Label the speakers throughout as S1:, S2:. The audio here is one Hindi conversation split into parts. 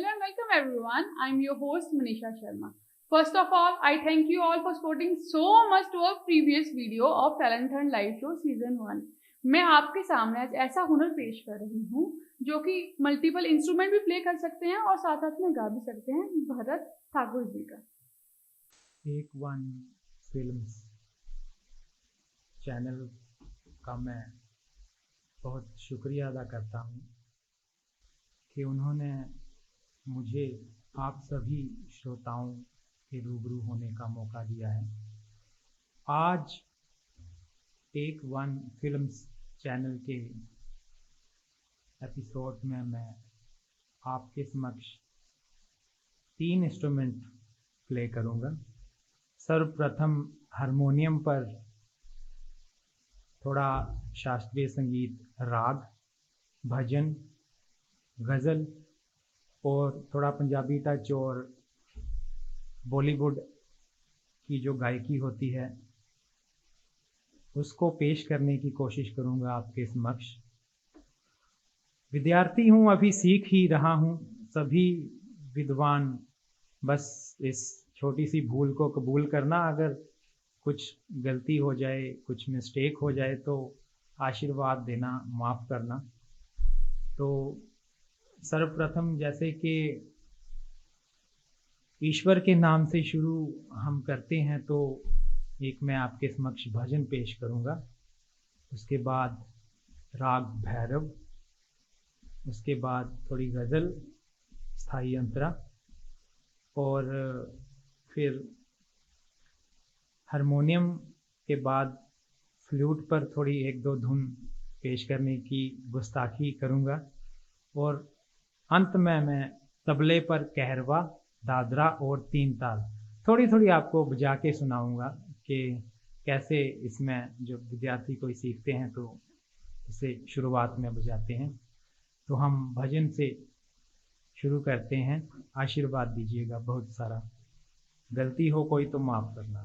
S1: Hello and welcome everyone. I'm your host Manisha Sharma. First of all, I thank you all for supporting so much to our previous video of Talent Hunt Live Show Season 1. मैं आपके सामने आज ऐसा हुनर पेश कर रही हूँ जो कि मल्टीपल इंस्ट्रूमेंट भी प्ले कर सकते हैं और साथ साथ में गा भी सकते हैं, भरत ठाकुर जी का।
S2: एक वन फिल्म्स चैनल का मैं बहुत शुक्रिया अदा करता हूँ कि उन्होंने मुझे आप सभी श्रोताओं के रूबरू होने का मौका दिया है। आज एक वन फिल्म्स चैनल के एपिसोड में मैं आपके समक्ष 3 इंस्ट्रूमेंट प्ले करूँगा। सर्वप्रथम हारमोनियम पर थोड़ा शास्त्रीय संगीत, राग, भजन, गज़ल और थोड़ा पंजाबी टच और बॉलीवुड की जो गायकी होती है उसको पेश करने की कोशिश करूंगा आपके समक्ष। विद्यार्थी हूं, अभी सीख ही रहा हूं। सभी विद्वान बस इस छोटी सी भूल को कबूल करना, अगर कुछ गलती हो जाए, कुछ मिस्टेक हो जाए तो आशीर्वाद देना, माफ़ करना। तो सर्वप्रथम जैसे कि ईश्वर के नाम से शुरू हम करते हैं, तो एक मैं आपके समक्ष भजन पेश करूंगा। उसके बाद राग भैरव, उसके बाद थोड़ी गज़ल, स्थाई अंतरा और फिर हारमोनियम के बाद फ्लूट पर थोड़ी 1-2 धुन पेश करने की गुस्ताखी करूंगा और अंत में मैं तबले पर कहरवा, दादरा और 3 ताल थोड़ी थोड़ी आपको बजा के सुनाऊंगा कि कैसे इसमें जो विद्यार्थी कोई सीखते हैं तो इसे शुरुआत में बजाते हैं। तो हम भजन से शुरू करते हैं। आशीर्वाद दीजिएगा बहुत सारा। गलती हो कोई तो माफ़ करना।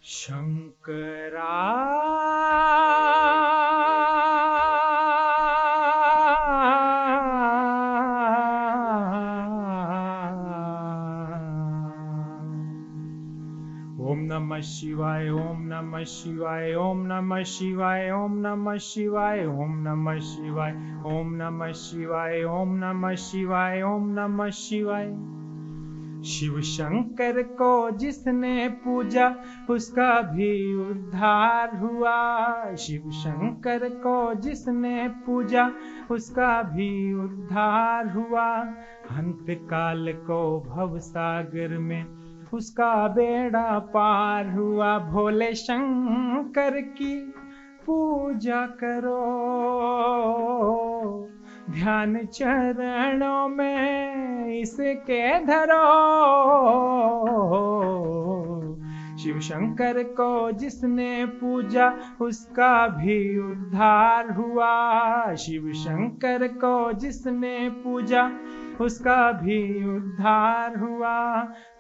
S2: शंकरा ओम नमः शिवाय, ओम नमः शिवाय, ओम नमः शिवाय, ओम नमः शिवाय, ओम नमः शिवाय, ओम नमः शिवाय, ओम नमः शिवाय, ओम नमः शिवाय। शिव शंकर को जिसने पूजा उसका भी उद्धार हुआ। शिव शंकर को जिसने पूजा उसका भी उद्धार हुआ। अंत काल को भव सागर में उसका बेड़ा पार हुआ। भोले शंकर की पूजा करो, ध्यान चरणों में इसके धरो। शिव शंकर को जिसने पूजा उसका भी उद्धार हुआ। शिव शंकर को जिसने पूजा उसका भी उद्धार हुआ।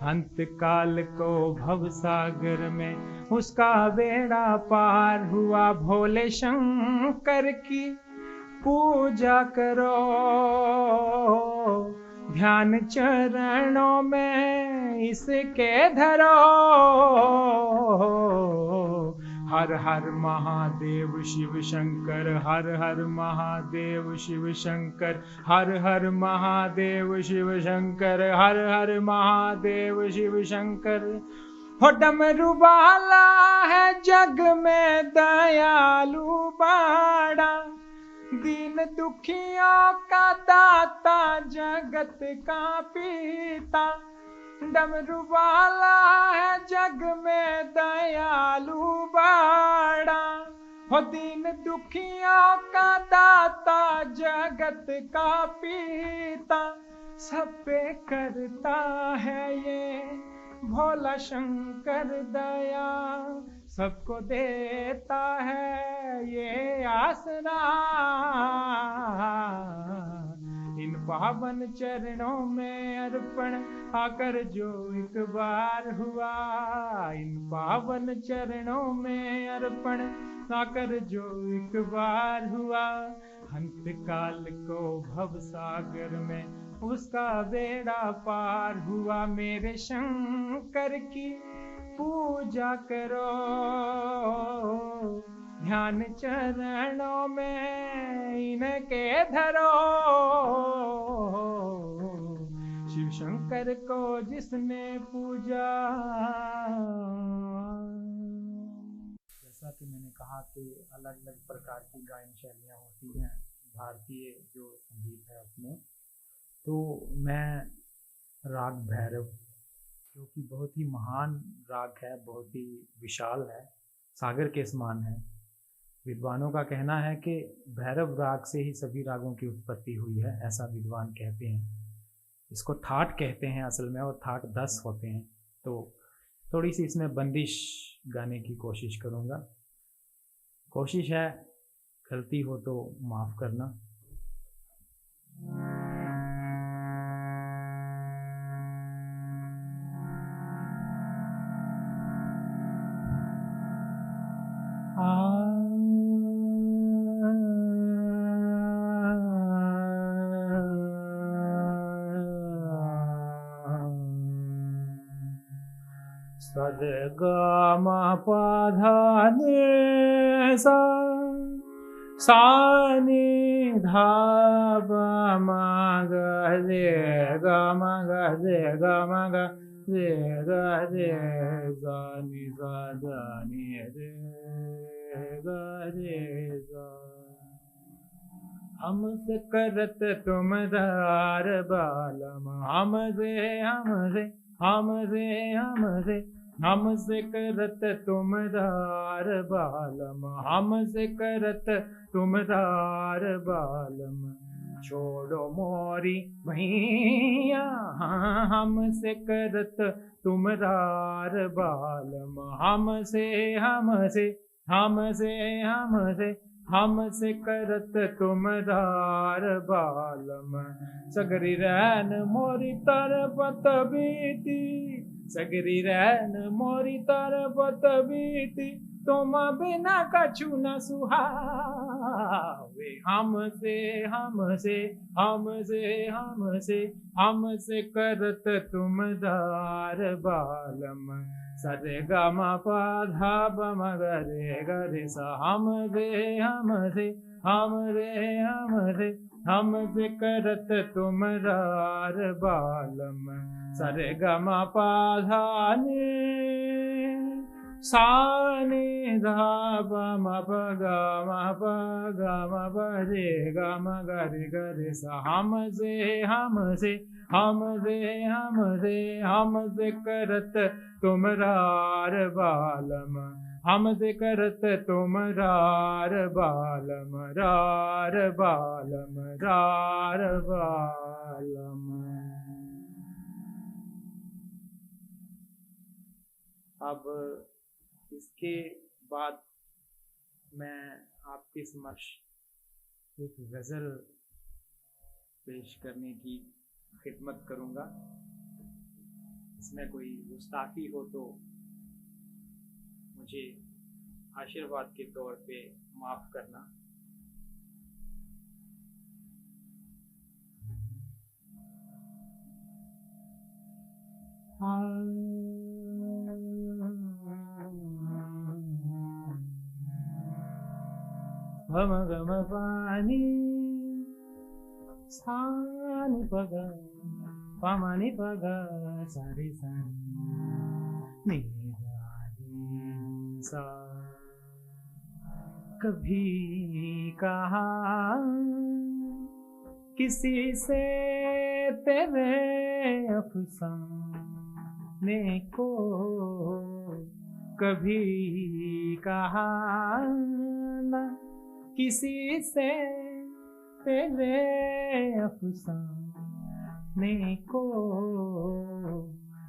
S2: अंत काल को भव सागर में उसका बेड़ा पार हुआ। भोले शंकर की पूजा करो, ध्यान चरणों में इसके धरो। हर हर महादेव शिव शंकर, हर हर महादेव शिव शंकर, हर हर महादेव शिव शंकर, हर हर महादेव शिव शंकर। हो डमरू वाला है जग में दयालु बाड़ा, दीन दुखियों का दाता, जगत का पीता। डमरू वाला है जग में दयालु बाड़ा, हो दीन दुखियों का दाता, जगत का पीता। सब पे करता है ये भोला शंकर दया, सबको देता है ये आसरा। इन पावन चरणों में अर्पण आकर जो एक बार हुआ, इन पावन चरणों में अर्पण आकर जो एक बार हुआ, अंत काल को भव सागर में उसका बेड़ा पार हुआ। मेरे शंकर की पूजा करो, ध्यान चरणों में इनके धरो, शिव शंकर को जिसने पूजा। जैसा कि मैंने कहा कि अलग अलग प्रकार की गायन शैलियाँ होती हैं भारतीय जो संगीत है उसमें, तो मैं राग भैरव, जो कि बहुत ही महान राग है, बहुत ही विशाल है, सागर के समान है। विद्वानों का कहना है कि भैरव राग से ही सभी रागों की उत्पत्ति हुई है, ऐसा विद्वान कहते हैं। इसको थाट कहते हैं असल में, और थाट 10 होते हैं। तो थोड़ी सी इसमें बंदिश गाने की कोशिश करूँगा। कोशिश है, गलती हो तो माफ़ करना। सदगा मा पा धा नि सा, सा नि धा पा मा गा रे गा मा गा रे गा मा गा रे गा रे सा नि सा धा नि रे गा रे सा। हमसे करत तुम दार बालम, हमसे हमसे हमसे हमसे हमसे करत तुम दार बालम, हमसे करत तुम दार बालम, छोड़ो मोरी भैया हमसे करत तुम दार बालम, हमसे हमसे हमसे हमसे हमसे करत तुम दार बालम। सगरी रैन मोरी तरपत बीती, सगरी रैन मोरी तरपत बीती, तुम बिना कछु न सुहावे। हमसे हमसे हमसे हमसे हमसे करत तुम दार बालम। सरे गा मा पा धा प म ग रे ग रे सा। हमसे हमसे हमसे हमसे हमसे करत तुम दार बालम। सरे गा मा पा धा नि सा नि धा प म प गा म प गा म प रे गा म ग रे सा। हमसे हमसे हमसे हमसे हमसे करत तुम रार बालम। हमसे करत तुम रार बालम, रार बालम, रार बालम। अब इसके बाद मैं आपके समक्ष एक गज़ल पेश करने की खिदमत करूँगा। इसमें कोई गुस्ताखी हो तो मुझे आशीर्वाद के तौर पे माफ़ करना। गम गम पानी सानी पग पामानी पग सारी सानी सा। कभी कहा किसी से तेरे अफसाने को, कभी कहा न किसी से तेरे अफसाने को।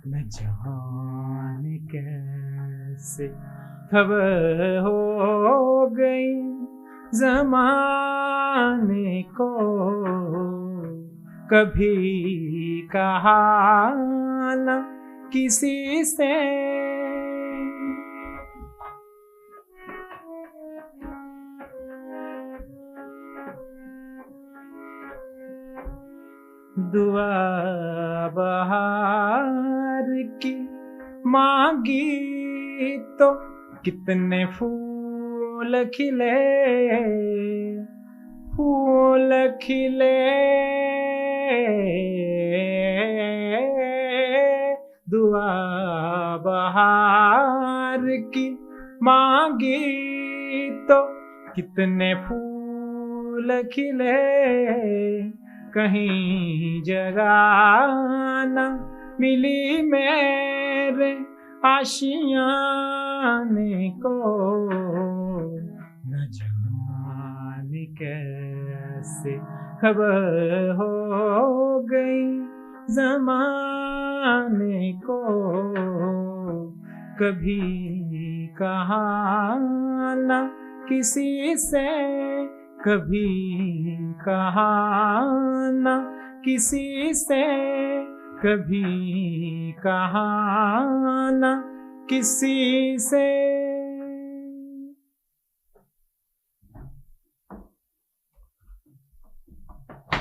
S2: न जाने कैसे खबर हो गई ज़माने को, कभी कहा न किसी से, दुआ बहार की मांगी तो कितने फूल खिले, फूल खिले। दुआ बहार की मांगी तो कितने फूल खिले, कहीं जगह न मिली मेरे आशियाने को, न जाने कैसे खबर हो गई ज़माने को। कभी कहा न किसी से, कभी कहा न किसी से, कभी कहा न किसी से।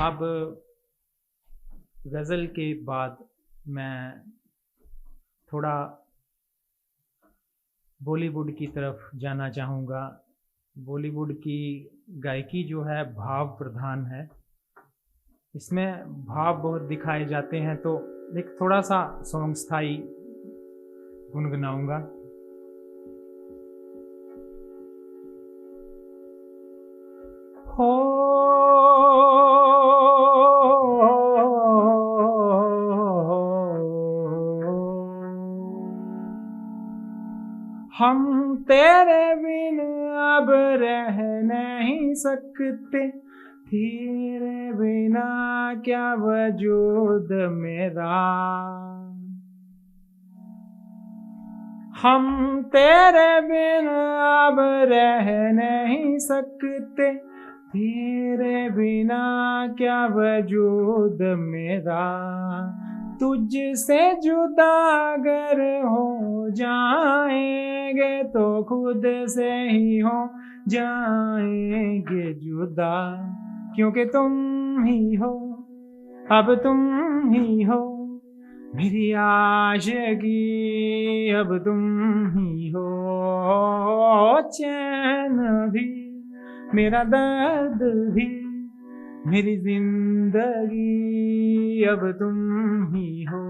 S2: अब गज़ल के बाद मैं थोड़ा बॉलीवुड की तरफ जाना चाहूँगा। बॉलीवुड की गायकी जो है भाव प्रधान है, इसमें भाव बहुत दिखाए जाते हैं, तो एक थोड़ा सा सॉन्ग स्थाई गुनगुनाऊंगा। हो हम तेरे बिन अब रह नहीं सकते, तेरे बिना क्या वजूद मेरा। हम तेरे बिन अब रह नहीं सकते, तेरे बिना क्या वजूद मेरा। तुझसे जुदा अगर हो जाएंगे तो खुद से ही हो जाएंगे जुदा, क्योंकि तुम ही हो, अब तुम ही हो मेरी आशिकी, अब तुम ही हो चैन भी, मेरा दर्द भी, मेरी जिंदगी, अब तुम ही हो,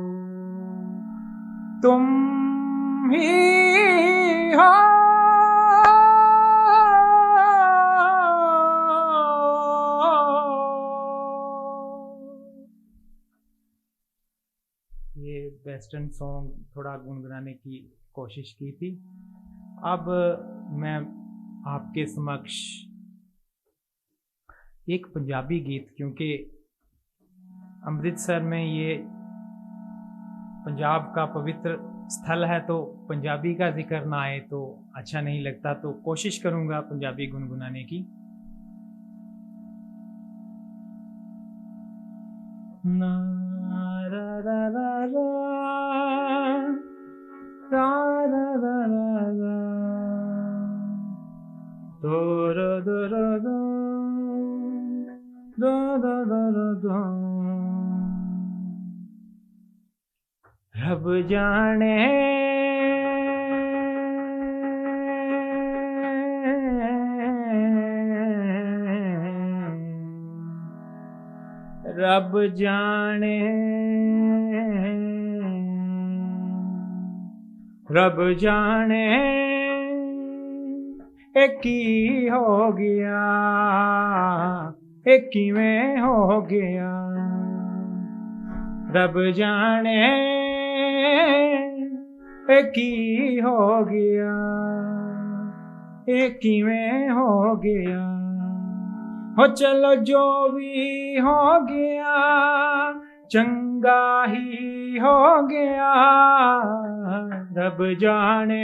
S2: तुम ही हो। ये वेस्टर्न सॉन्ग थोड़ा गुनगुनाने की कोशिश की थी। अब मैं आपके समक्ष एक पंजाबी गीत, क्योंकि अमृतसर में ये पंजाब का पवित्र स्थल है, तो पंजाबी का जिक्र ना आए तो अच्छा नहीं लगता, तो कोशिश करूंगा पंजाबी गुनगुनाने की। ना रा रा रा रा रा रा रा रा रा दो रा दो रा दो रा रा रा रा दो। रब जाने रब जाने रब जाने एक ही हो गया, एक ही में हो गया। रब जाने एक ही हो गया, एक ही में हो गया। हो चलो जो भी हो गया चंगा ही हो गया। रब जाने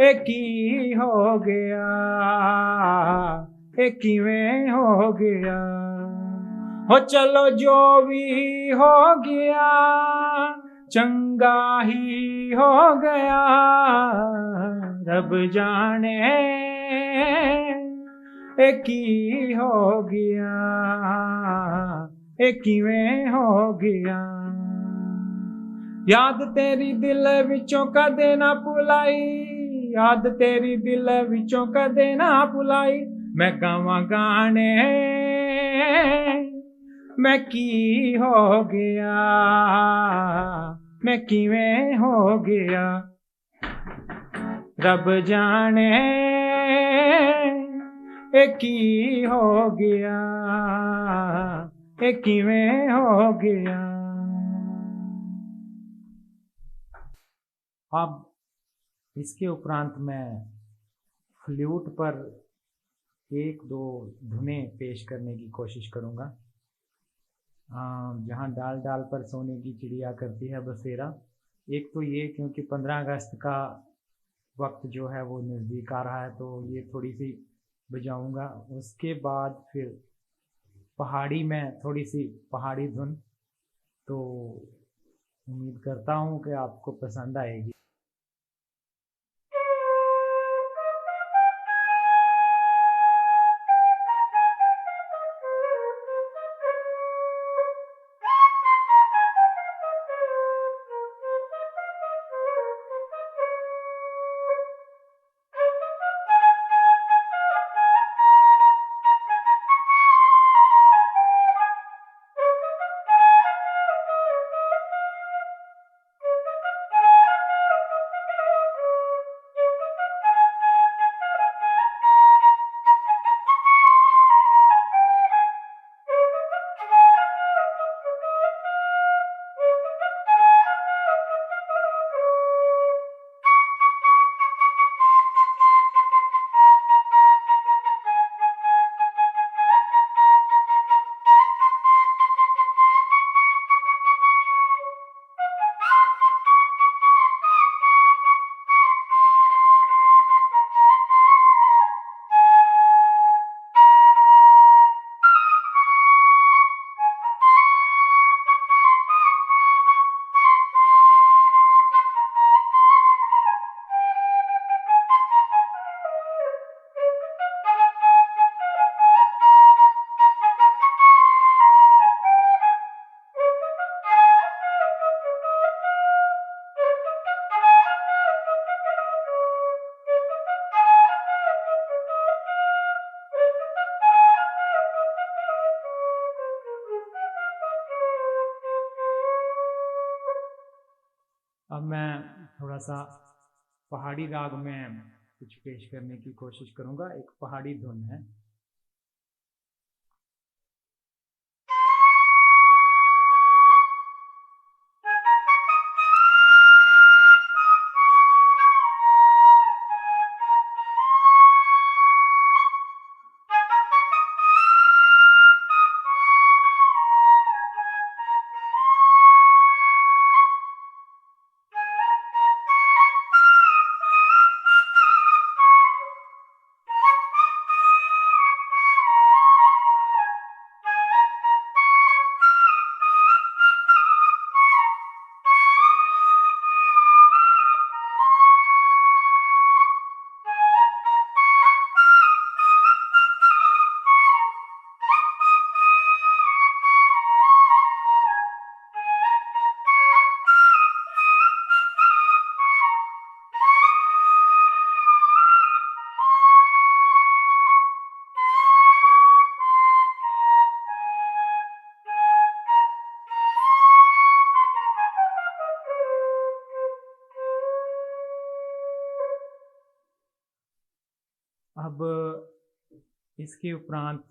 S2: एक ही हो गया, एक ही में हो गया। हो चलो जो भी हो गया चंगा ही हो गया, रब जाने एक ही हो गया, एक किवें हो गया। याद तेरी दिल विचों कदे ना भुलाई, याद तेरी दिल विचों कदे ना भुलाई, मैं गावां गाने मैं की हो गया, मैं किवें हो गया, रब जाने एक ही हो गया, एक किवें हो गया। अब इसके उपरांत मैं फ्लूट पर एक दो धुनें पेश करने की कोशिश करूँगा। जहाँ डाल डाल पर सोने की चिड़िया करती है बसेरा। एक तो ये क्योंकि 15 अगस्त का वक्त जो है वो नज़दीक आ रहा है, तो ये थोड़ी सी बजाऊँगा। उसके बाद फिर पहाड़ी में थोड़ी सी पहाड़ी धुन, तो उम्मीद करता हूँ कि आपको पसंद आएगी। अब मैं थोड़ा सा पहाड़ी राग में कुछ पेश करने की कोशिश करूँगा। एक पहाड़ी धुन है। अब इसके उपरांत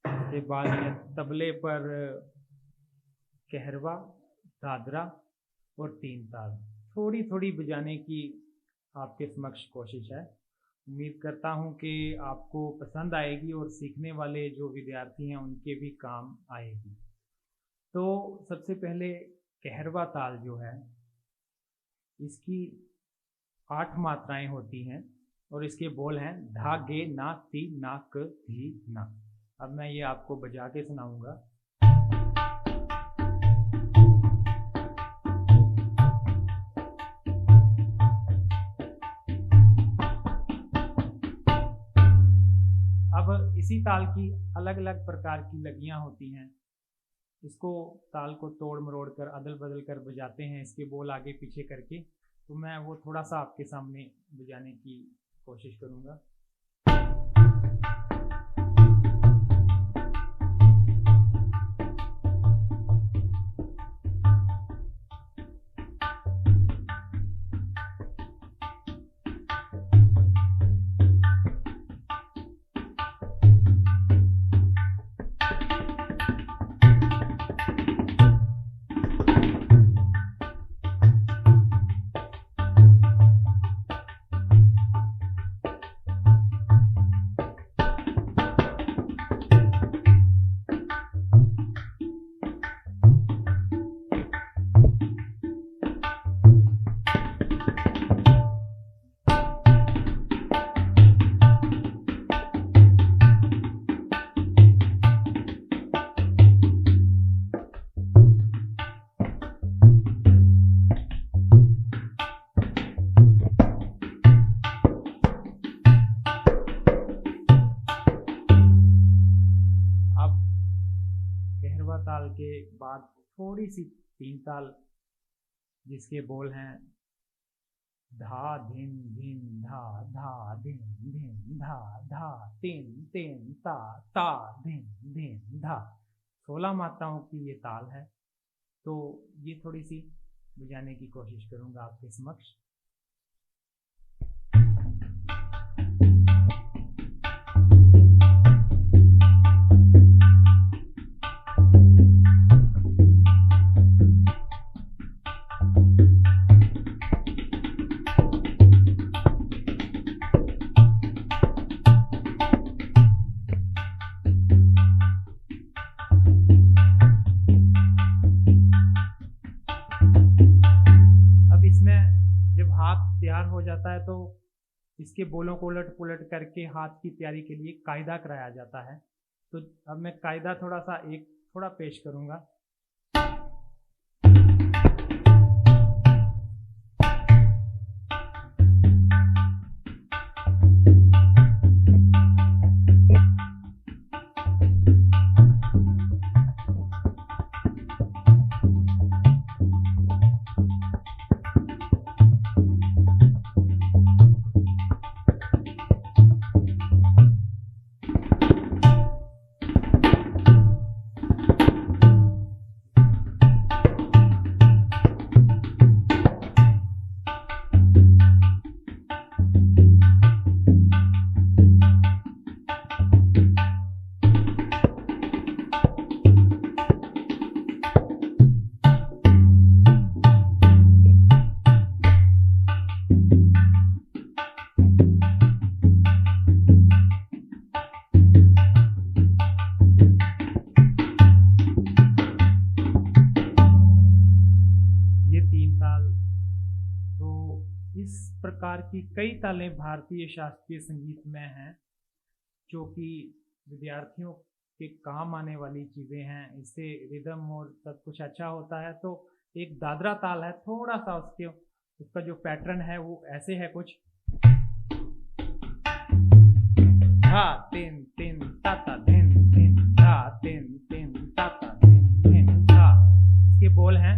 S2: के बाद में तबले पर कहरवा, दादरा और तीन ताल थोड़ी थोड़ी बजाने की आपके समक्ष कोशिश है। उम्मीद करता हूँ कि आपको पसंद आएगी और सीखने वाले जो विद्यार्थी हैं उनके भी काम आएगी। तो सबसे पहले कहरवा ताल जो है इसकी 8 मात्राएं होती हैं और इसके बोल हैं धा गे ना ती ना क धी ना। अब मैं ये आपको बजा के सुनाऊंगा। अब इसी ताल की अलग अलग प्रकार की लगियां होती हैं। इसको ताल को तोड़ मरोड़ कर अदल बदल कर बजाते हैं, इसके बोल आगे पीछे करके। तो मैं वो थोड़ा सा आपके सामने बजाने की कोशिश करूंगा। ताल के बाद थोड़ी सी तीन ताल जिसके बोल हैं धा धिन धिन धा धा धिन धिन धा धा तीन तीन ता ता धिन धिन धा। 16 मात्राओं की ये ताल है, तो ये थोड़ी सी बजाने की कोशिश करूंगा आपके समक्ष। जब हाथ तैयार हो जाता है तो इसके बोलों को उलट पुलट करके हाथ की तैयारी के लिए कायदा कराया जाता है। तो अब मैं कायदा थोड़ा पेश करूंगा। इस प्रकार की कई तालें भारतीय शास्त्रीय संगीत में हैं, जो कि विद्यार्थियों के काम आने वाली चीज़ें हैं। इससे रिदम और सब कुछ अच्छा होता है। तो एक दादरा ताल है, थोड़ा सा उसका जो पैटर्न है वो ऐसे है कुछ धा तीन तीन ताता धिन धिन धा तीन तीन ताता धिन धिन धा। इसके बोल हैं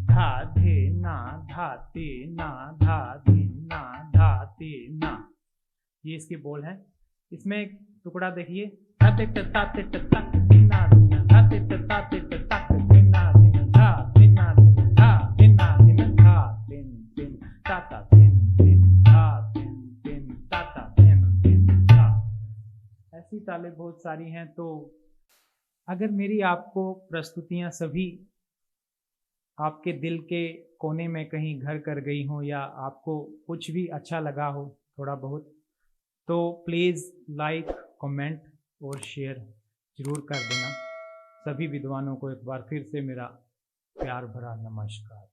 S2: धा धे ना धा ते ना धा धिन ना धा ते ना। ये इसके बोल हैं। इसमें एक टुकड़ा देखिए धाते ताते तक धिना धिना धाते ताते तक धिना धिना धा धिना धिना धा धिना धिना धा धिन धिन ताता धिन धिन धा धिन धिन ताता धिन धिन धा। ऐसी तालें बहुत सारी हैं। तो अगर मेरी आपको प्रस्तुतियां सभी आपके दिल के कोने में कहीं घर कर गई हो या आपको कुछ भी अच्छा लगा हो थोड़ा बहुत, तो प्लीज़ लाइक कमेंट और शेयर ज़रूर कर देना। सभी विद्वानों को एक बार फिर से मेरा प्यार भरा नमस्कार।